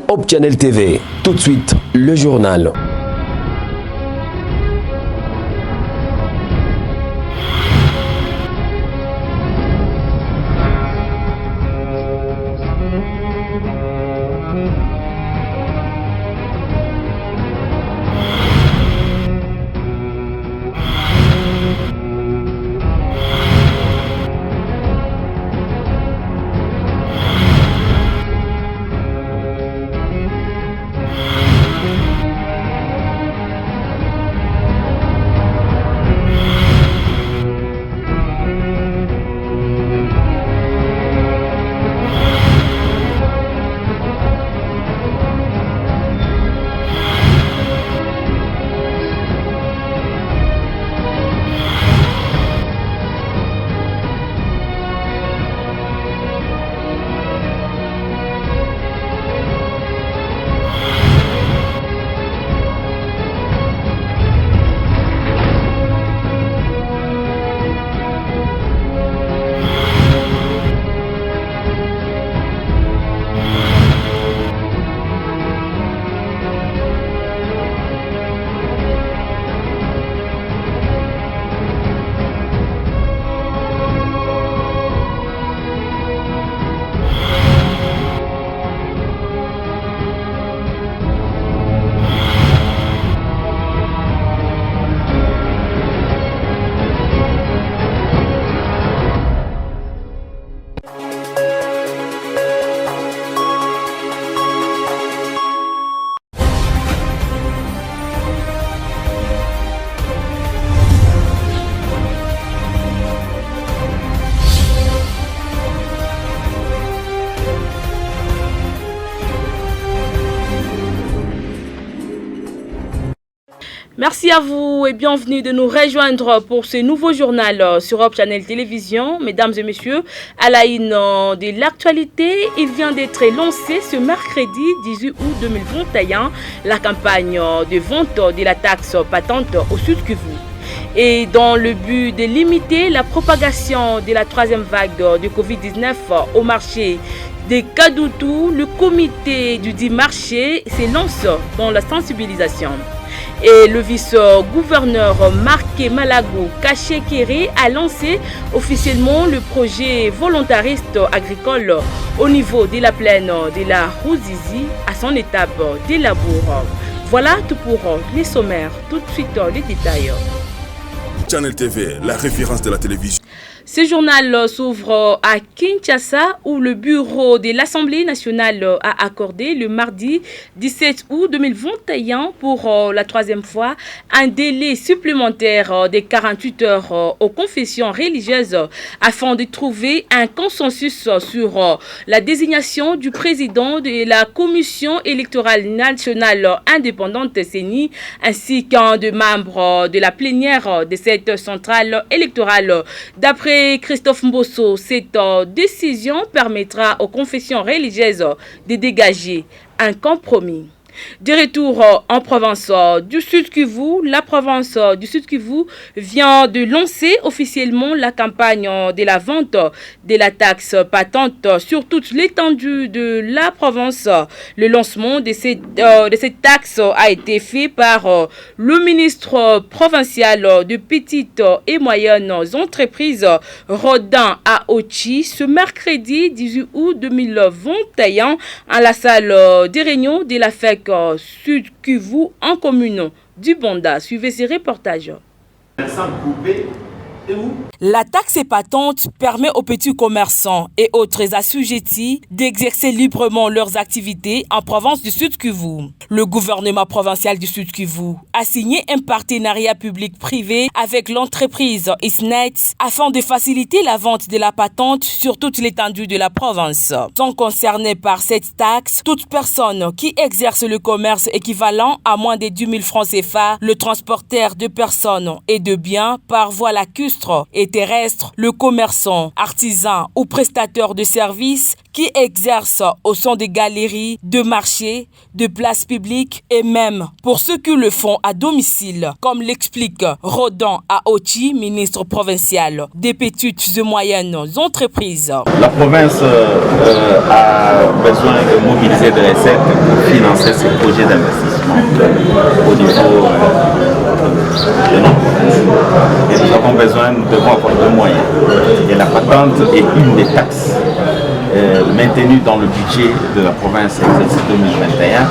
Hope Channel TV. Tout de suite, le journal. Merci à vous et bienvenue de nous rejoindre pour ce nouveau journal sur Hope Channel Télévision. Mesdames et messieurs, à la une de l'actualité, il vient d'être lancé ce mercredi 18 août 2021 la campagne de vente de la taxe patente au Sud Kivu. Et dans le but de limiter la propagation de la troisième vague de Covid-19 au marché des Kadoutou, le comité du dit marché se lance dans la sensibilisation. Et le vice-gouverneur Marqué Malago Kachekere a lancé officiellement le projet volontariste agricole au niveau de la plaine de la Rouzizi à son étape de labour. Voilà tout pour les sommaires. Tout de suite les détails. Channel TV, la référence de la télévision. Ce journal s'ouvre à Kinshasa où le bureau de l'Assemblée nationale a accordé le mardi 17 août 2021 pour la troisième fois un délai supplémentaire de 48 heures aux confessions religieuses afin de trouver un consensus sur la désignation du président de la Commission électorale nationale indépendante CENI ainsi qu'un des membres de la plénière de cette centrale électorale. D'après Christophe Mbosso, cette décision permettra aux confessions religieuses de dégager un compromis. De retour en province du Sud Kivu, la province du Sud Kivu vient de lancer officiellement la campagne de la vente de la taxe patente sur toute l'étendue de la province. Le lancement de cette taxe a été fait par le ministre provincial de petites et moyennes entreprises, Rodin Aochi, ce mercredi 18 août 2021 à la salle des réunions de la FEC Sud Kivu en commune du Bonda. Suivez ces reportages. La taxe patente permet aux petits commerçants et autres assujettis d'exercer librement leurs activités en province du Sud Kivu. Le gouvernement provincial du Sud Kivu a signé un partenariat public-privé avec l'entreprise Isnet afin de faciliter la vente de la patente sur toute l'étendue de la province. Sont concernés par cette taxe toute personne qui exerce le commerce équivalent à moins de 10 000 francs CFA, le transporteur de personnes et de biens par voie lacustre et terrestre, le commerçant, artisan ou prestataire de services qui exercent au sein des galeries, de marchés, de places publiques et même pour ceux qui le font à domicile, comme l'explique Rodan Aoti, ministre provincial des petites et moyennes entreprises. La province a besoin de mobiliser des recettes pour financer ses projets d'investissement au niveau de notre province. Et nous avons besoin, nous devons avoir des moyens. Et la patente est une des taxes maintenues dans le budget de la province exercice 2021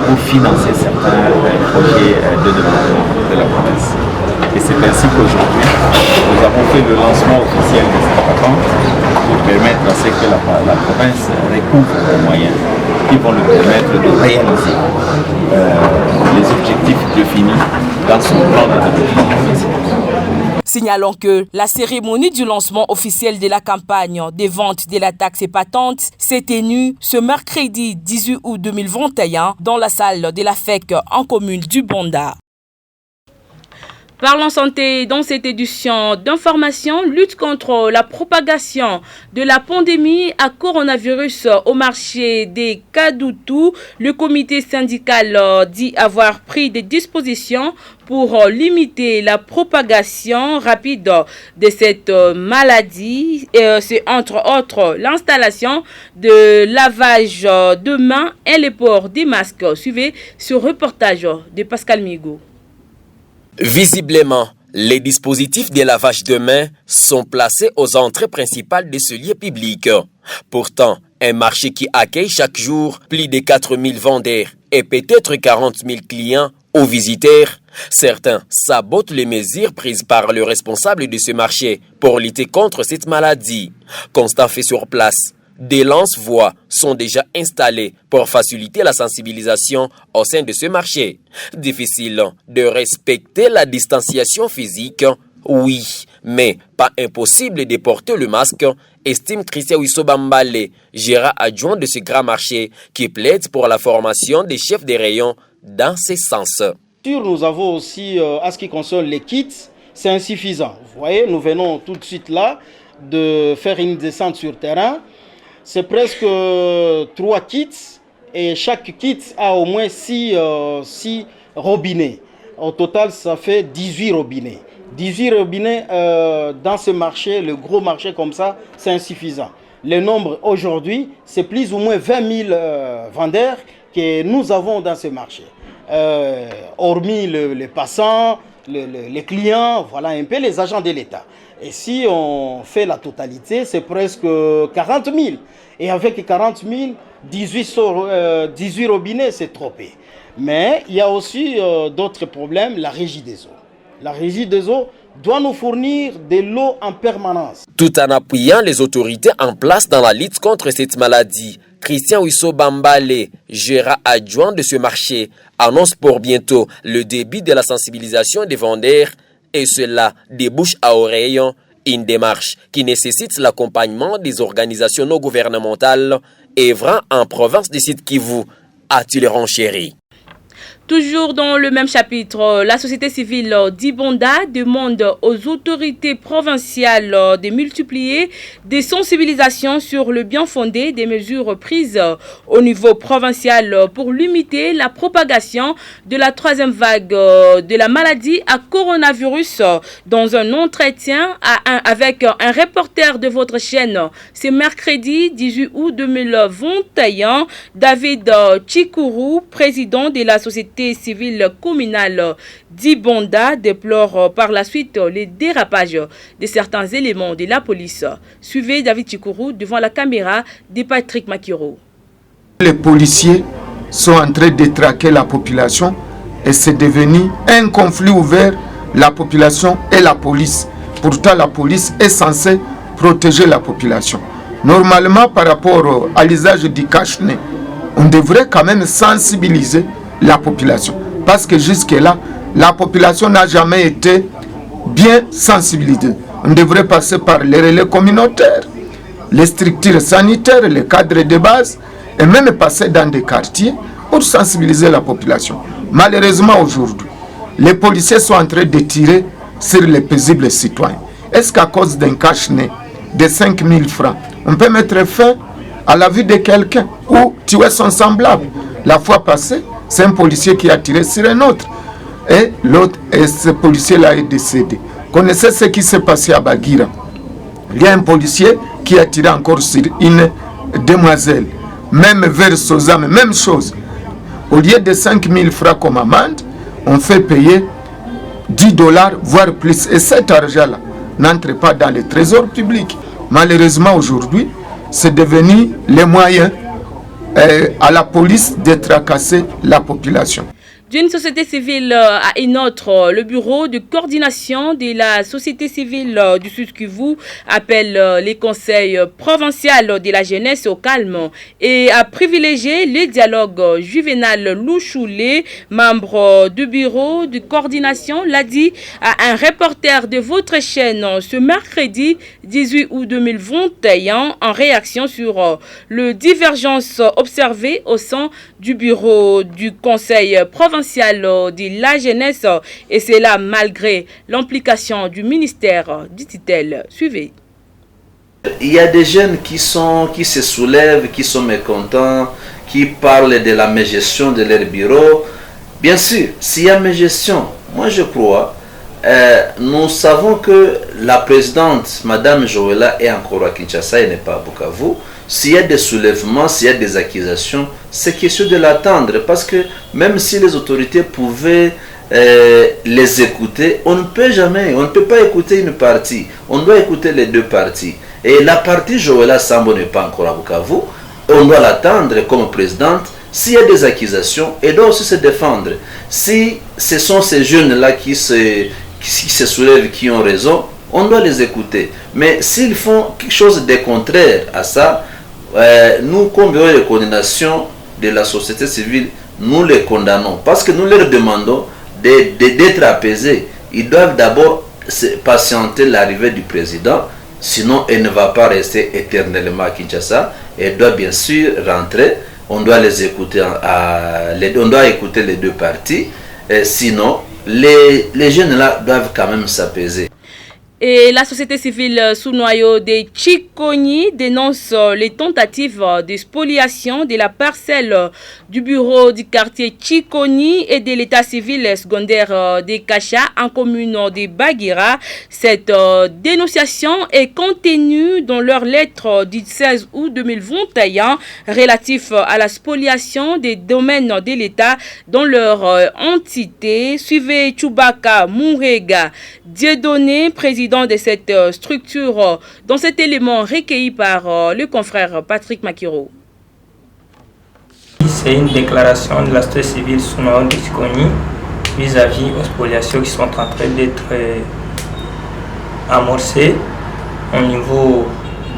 pour financer certains projets de développement de la province. Et c'est ainsi qu'aujourd'hui, nous avons fait le lancement officiel de cette patente pour permettre à ce que la province recouvre les moyens qui vont lui permettre de réaliser les objectifs définis dans son plan de développement provincial. Signalons que la cérémonie du lancement officiel de la campagne des ventes de la taxe et patente s'est tenue ce mercredi 18 août 2021 dans la salle de la FEC en commune du Bonda. Parlons santé dans cette édition d'information, lutte contre la propagation de la pandémie à coronavirus au marché des Kadoutou. Le comité syndical dit avoir pris des dispositions pour limiter la propagation rapide de cette maladie. C'est entre autres l'installation de lavage de mains et le port des masques. Suivez ce reportage de Pascal Migo. Visiblement, les dispositifs de lavage de mains sont placés aux entrées principales de ce lieu public. Pourtant, un marché qui accueille chaque jour plus de 4000 vendeurs et peut-être 40 000 clients ou visiteurs, certains sabotent les mesures prises par le responsable de ce marché pour lutter contre cette maladie. Constat fait sur place. Des lance-voix sont déjà installés pour faciliter la sensibilisation au sein de ce marché. Difficile de respecter la distanciation physique, oui, mais pas impossible de porter le masque, estime Christian Wissobambale, gérant adjoint de ce grand marché, qui plaide pour la formation des chefs des rayons dans ce sens. Nous avons aussi, à ce qui concerne les kits, c'est insuffisant. Vous voyez, nous venons tout de suite là de faire une descente sur terrain. C'est presque 3 kits et chaque kit a au moins 6 robinets. Au total, ça fait 18 robinets. 18 robinets dans ce marché, le gros marché comme ça, c'est insuffisant. Le nombre aujourd'hui, c'est plus ou moins 20 000 vendeurs que nous avons dans ce marché. Hormis les passants, les clients, voilà un peu les agents de l'État. Et si on fait la totalité, c'est presque 40 000. Et avec 40 000, 18 robinets, c'est trop peu. Mais il y a aussi d'autres problèmes, la régie des eaux. La régie des eaux doit nous fournir de l'eau en permanence. Tout en appuyant les autorités en place dans la lutte contre cette maladie, Christian Wissobambale, gérant adjoint de ce marché, annonce pour bientôt le début de la sensibilisation des vendeurs et cela débouche à oreille une démarche qui nécessite l'accompagnement des organisations non gouvernementales œuvrant en province du Sud Kivu, a-t-il renchéri. Toujours dans le même chapitre, la société civile d'Ibonda demande aux autorités provinciales de multiplier des sensibilisations sur le bien fondé des mesures prises au niveau provincial pour limiter la propagation de la 3e vague de la maladie à coronavirus. Dans un entretien avec un reporter de votre chaîne, c'est mercredi 18 août 2021, David Chikourou, président de la société civile communale d'Ibonda, déplore par la suite les dérapages de certains éléments de la police. Suivez David Chikourou devant la caméra de Patrick Makiro. Les policiers sont en train de traquer la population et c'est devenu un conflit ouvert, la population et la police. Pourtant, la police est censée protéger la population. Normalement, par rapport à l'usage du cache-nez, on devrait quand même sensibiliser la population. Parce que jusque-là, la population n'a jamais été bien sensibilisée. On devrait passer par les relais communautaires, les structures sanitaires, les cadres de base, et même passer dans des quartiers pour sensibiliser la population. Malheureusement, aujourd'hui, les policiers sont en train de tirer sur les paisibles citoyens. Est-ce qu'à cause d'un cache-nez de 5 000 francs, on peut mettre fin à la vue de quelqu'un ou tuer son semblable. La fois passée, c'est un policier qui a tiré sur un autre. Et l'autre, ce policier-là est décédé. Connaissez ce qui s'est passé à Bagira. Il y a un policier qui a tiré encore sur une demoiselle. Même vers Sozame, même chose. Au lieu de 5 000 francs comme amende, on fait payer $10, voire plus. Et cet argent-là n'entre pas dans le trésor public. Malheureusement, aujourd'hui, c'est devenu les moyens à la police de tracasser la population. D'une société civile à une autre, le bureau de coordination de la société civile du Sud Kivu appelle les conseils provinciaux de la jeunesse au calme et à privilégier le dialogue. Juvenal Louchoulé, membre du bureau de coordination, l'a dit à un reporter de votre chaîne ce mercredi 18 août 2021 en réaction sur le divergence observée au sein du bureau du conseil provincial de la jeunesse et c'est là malgré l'implication du ministère, dit-il. Suivez. Il y a des jeunes qui se soulèvent, qui sont mécontents, qui parlent de la mégestion de leur bureau. Bien sûr, s'il y a mégestion, moi je crois, nous savons que la présidente, Madame Joëlla, est encore à Kinshasa et n'est pas à Bukavu. S'il y a des soulèvements, s'il y a des accusations, c'est question de l'attendre parce que même si les autorités pouvaient les écouter, on ne peut pas écouter une partie, on doit écouter les deux parties. Et la partie Joëlla Sambo n'est pas encore à Bukavu, on doit l'attendre comme présidente. S'il y a des accusations, elle doit aussi se défendre. Si ce sont ces jeunes-là qui se soulèvent, qui ont raison, on doit les écouter. Mais s'ils font quelque chose de contraire à ça, nous, comme bureau de coordination de la société civile, nous les condamnons. Parce que nous leur demandons d'être apaisés. Ils doivent d'abord patienter l'arrivée du président. Sinon, elle ne va pas rester éternellement à Kinshasa. Elle doit bien sûr rentrer. On doit les écouter, on doit écouter les deux parties. Sinon, les jeunes là doivent quand même s'apaiser. Et la société civile sous noyau de Tchikoni dénonce les tentatives de spoliation de la parcelle du bureau du quartier Tchikoni et de l'état civil secondaire de Kacha en commune de Bagira. Cette dénonciation est contenue dans leur lettre du 16 août 2021 relatif à la spoliation des domaines de l'État dans leur entité. Suivez Chubaka Mourega Dieudonné, président de cette structure, dans cet élément recueilli par le confrère Patrick Makiro. C'est une déclaration de la société civile sous nom de Tchikoni vis-à-vis aux spoliations qui sont en train d'être amorcées au niveau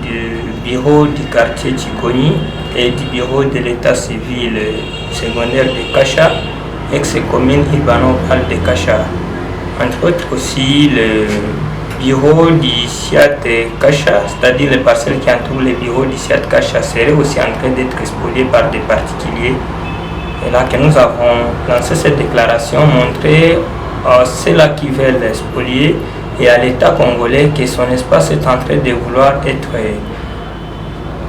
du bureau du quartier Tchikoni et du bureau de l'état civil secondaire de Kacha, ex-commune Ibano-Val de Kacha. Entre autres aussi le bureau du SIAT Kacha, c'est-à-dire les parcelles qui entourent le bureau du SIAT Kacha, seraient aussi en train d'être spoliées par des particuliers. Et là que nous avons lancé cette déclaration, montrer à ceux-là qui veulent spolier et à l'État congolais que son espace est en train de vouloir être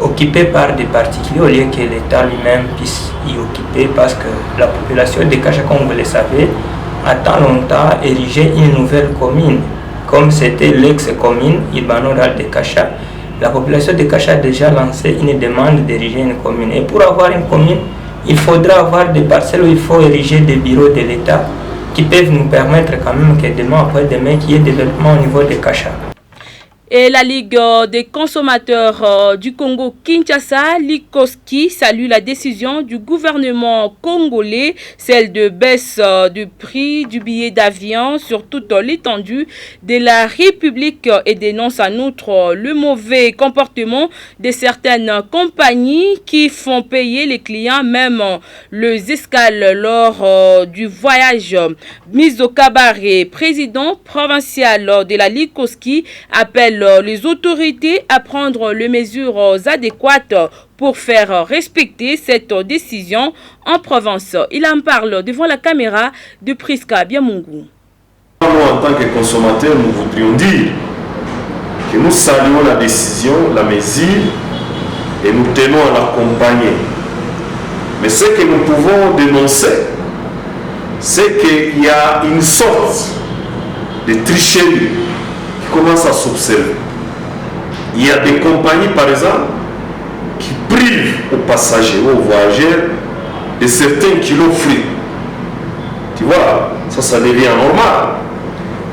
occupé par des particuliers au lieu que l'État lui-même puisse y occuper, parce que la population de Kacha, comme vous le savez, a tant longtemps érigé une nouvelle commune. Comme c'était l'ex-commune Ibano-Ral de Kacha, la population de Kacha a déjà lancé une demande d'ériger une commune. Et pour avoir une commune, il faudra avoir des parcelles où il faut ériger des bureaux de l'État qui peuvent nous permettre quand même que demain après demain qu'il y ait développement au niveau de Kacha. Et la Ligue des consommateurs du Congo Kinshasa, Likoski, salue la décision du gouvernement congolais, celle de baisse du prix du billet d'avion sur toute l'étendue de la République, et dénonce en outre le mauvais comportement de certaines compagnies qui font payer les clients même les escales lors du voyage. Mizo Kabaré, président provincial de la Likoski, appelle les autorités à prendre les mesures adéquates pour faire respecter cette décision en province. Il en parle devant la caméra de Priska Biamungu. Nous, en tant que consommateurs, nous voudrions dire que nous saluons la décision, la mesure et nous tenons à l'accompagner. Mais ce que nous pouvons dénoncer, c'est qu'il y a une sorte de tricherie qui commence à s'observer. Il y a des compagnies, par exemple, qui privent aux passagers ou aux voyageurs de certains kilos frits. Tu vois, ça devient normal.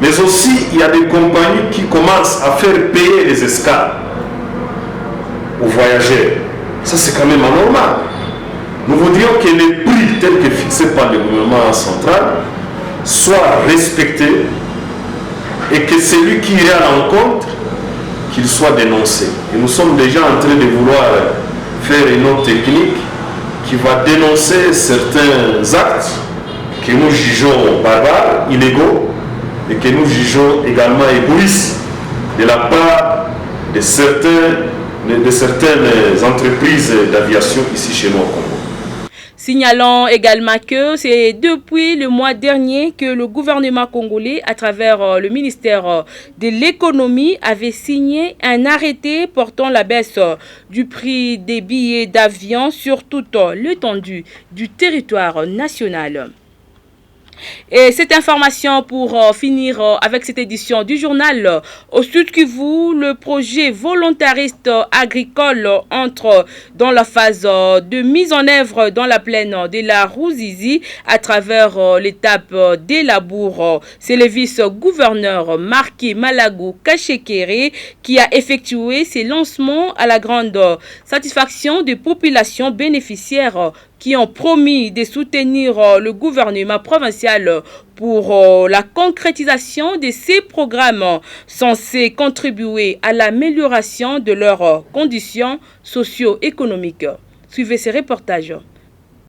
Mais aussi, il y a des compagnies qui commencent à faire payer les escales aux voyageurs. Ça, c'est quand même anormal. Nous voudrions que les prix tels que fixés par le gouvernement central soient respectés et que celui qui irait à l'encontre, qu'il soit dénoncé. Et nous sommes déjà en train de vouloir faire une autre technique qui va dénoncer certains actes que nous jugeons barbares, illégaux, et que nous jugeons également égoïstes de la part de certaines entreprises d'aviation ici chez nous au Congo. Signalons également que c'est depuis le mois dernier que le gouvernement congolais, à travers le ministère de l'économie, avait signé un arrêté portant la baisse du prix des billets d'avion sur toute l'étendue du territoire national. Et cette information pour finir avec cette édition du journal au Sud Kivu, le projet volontariste agricole entre dans la phase de mise en œuvre dans la plaine de la Ruzizi à travers l'étape des labours. C'est le vice-gouverneur Marc Malago Kachekere qui a effectué ces lancements à la grande satisfaction des populations bénéficiaires qui ont promis de soutenir le gouvernement provincial pour la concrétisation de ces programmes censés contribuer à l'amélioration de leurs conditions socio-économiques. Suivez ces reportages.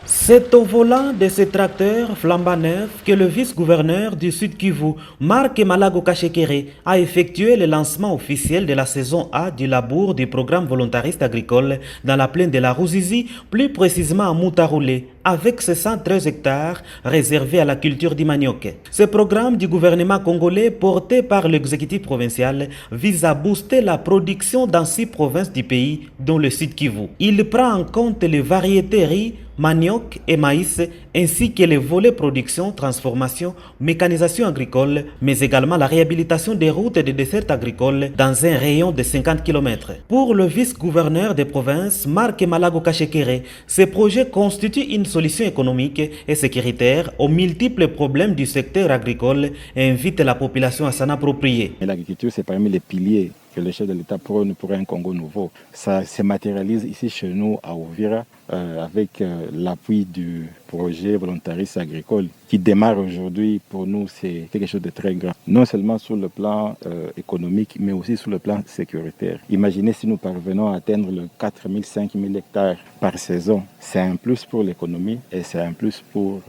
C'est au volant de ce tracteur flambant neuf que le vice-gouverneur du Sud Kivu, Marc Malago Kachekere, a effectué le lancement officiel de la saison A du labour du programme volontariste agricole dans la plaine de la Ruzizi, plus précisément à Moutaroulé, avec ses 113 hectares réservés à la culture du manioc. Ce programme du gouvernement congolais porté par l'exécutif provincial vise à booster la production dans 6 provinces du pays, dont le Sud Kivu. Il prend en compte les variétés riz, manioc et maïs, ainsi que les volets production, transformation, mécanisation agricole, mais également la réhabilitation des routes et des dessertes agricoles dans un rayon de 50 km. Pour le vice-gouverneur des provinces, Marc Malago Kachekere, ce projet constitue une solution économique et sécuritaire aux multiples problèmes du secteur agricole et invite la population à s'en approprier. L'agriculture, c'est parmi les piliers que le chef de l'État prône pour un Congo nouveau. Ça se matérialise ici chez nous à Uvira avec l'appui du projet volontariste agricole qui démarre aujourd'hui. Pour nous, c'est quelque chose de très grand. Non seulement sur le plan économique, mais aussi sur le plan sécuritaire. Imaginez si nous parvenons à atteindre le 4 000, 5 000 hectares par saison. C'est un plus pour l'économie et c'est un plus pour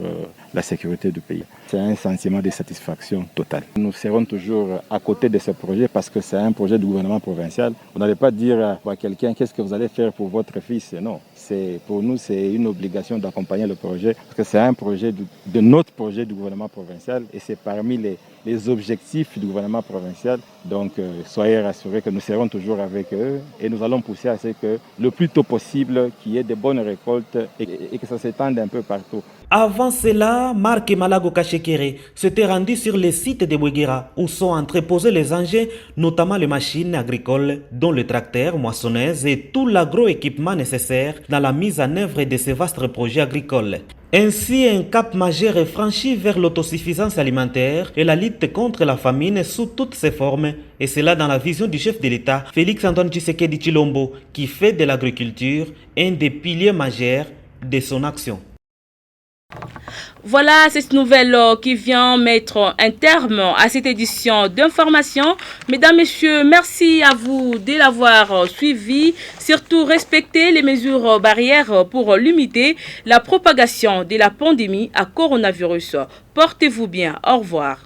la sécurité du pays. C'est un sentiment de satisfaction totale. Nous serons toujours à côté de ce projet parce que c'est un projet du gouvernement provincial. On n'allait pas dire à quelqu'un qu'est-ce que vous allez faire pour votre fils. Non, pour nous, c'est une obligation d'accompagner le projet parce que c'est un projet de notre projet du gouvernement provincial et c'est parmi les objectifs du gouvernement provincial. Donc, soyez rassurés que nous serons toujours avec eux et nous allons pousser à ce que le plus tôt possible qu'il y ait de bonnes récoltes et que ça s'étende un peu partout. Avant cela, Marc Malago Kachekere s'était rendu sur le site de Bouguera où sont entreposés les engins, notamment les machines agricoles, dont le tracteur, moissonneuse et tout l'agroéquipement nécessaire dans la mise en œuvre de ces vastes projets agricoles. Ainsi, un cap majeur est franchi vers l'autosuffisance alimentaire et la lutte contre la famine sous toutes ses formes, et cela dans la vision du chef de l'État, Félix-Antoine Tshisekedi Tshilombo, qui fait de l'agriculture un des piliers majeurs de son action. Voilà cette nouvelle qui vient mettre un terme à cette édition d'information. Mesdames, Messieurs, merci à vous de l'avoir suivi. Surtout, respectez les mesures barrières pour limiter la propagation de la pandémie à coronavirus. Portez-vous bien. Au revoir.